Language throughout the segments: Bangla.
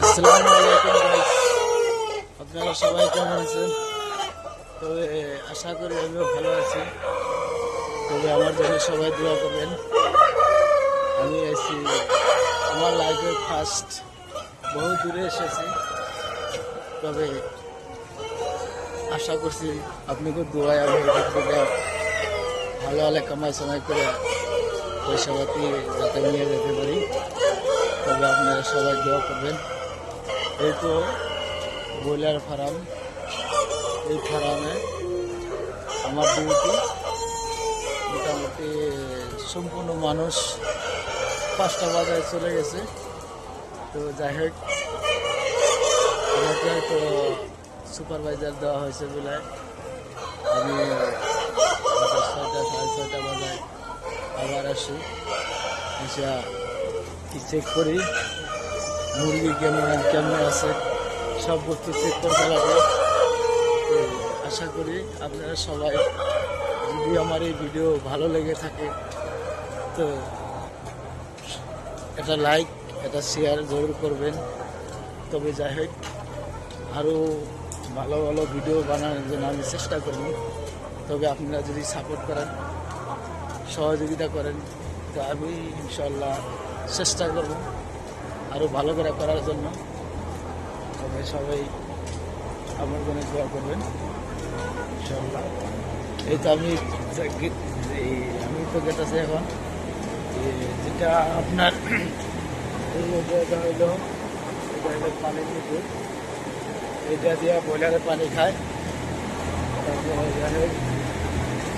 আসসালামু আলাইকুম গাইস, আপনারা সবাই কেমন আছেন? তবে আশা করি আমিও ভালো আছি। তবে আমার জন্য সবাই দোয়া করবেন। আমি এসেছি আমার লাইফের ফার্স্ট, বহু দূরে এসেছি। তবে আশা করছি আপনাকে দোয়ায় আমি এখান থেকে ভালো ভালো কামাই সময় করে পয়সাপাতি যাতে নিয়ে যেতে পারি। তবে আপনারা সবাই দোয়া করবেন। এই তো ব্রয়লার ফার্ম, এই ফার্মে আমার ডিউটি মোটামুটি সম্পূর্ণ মানুষ 5টা বাজায় চলে গেছে। তো যাই হোক, আমাকে হয়তো সুপারভাইজার দেওয়া হয়েছে বলে আমি 6টা 6:30 বাজায় আবার আসি, এসে চেক করি মুরগি কেমন আছে, সব বস্তু চেক করতে লাগে। তো আশা করি আপনারা সবাই, যদি আমার এই ভিডিও ভালো লেগে থাকে তো একটা লাইক, একটা শেয়ার জরুর করবেন। তবে যাই হোক, আরও ভালো ভালো ভিডিও বানানোর জন্য আমি চেষ্টা করব। তবে আপনারা যদি সাপোর্ট করেন, সহযোগিতা করেন, তো আমি ইনশাল্লাহ চেষ্টা করব আরও ভালো করে করার জন্য। তবে সবাই আমার জন্য দোয়া করবেন ইনশাল্লাহ। এই তো আমি তো গেতেছি এখন, যেটা আপনার এটা হইলো পানির পুকুর, এটা দিয়ে ব্রয়লারে পানি খায়। তারপরে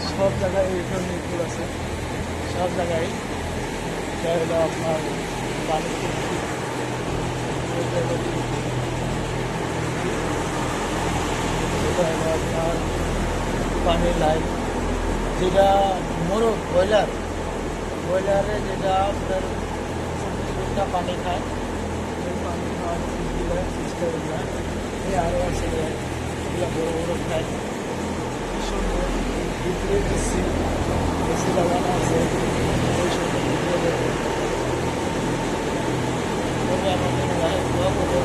সব জায়গায় সুইমিং পুল আছে, সব জায়গায়। এটা হলো আপনার পানির পুকুর, এটা হলো আপনার পানির লাইন, যেটা মোরগ ব্রয়লারে যেটা আপনার 24 ঘন্টা পানি খায়, ওই পানি খাওয়ার সিস্টেমগুলো এই আরও আছে, এগুলো বড়ো বড়ো খায়। সুন্দর ভিতরে এসি লাগানো আছে, ওই সুন্দর ভিতরে। তবে আমাদের দোয়া করবো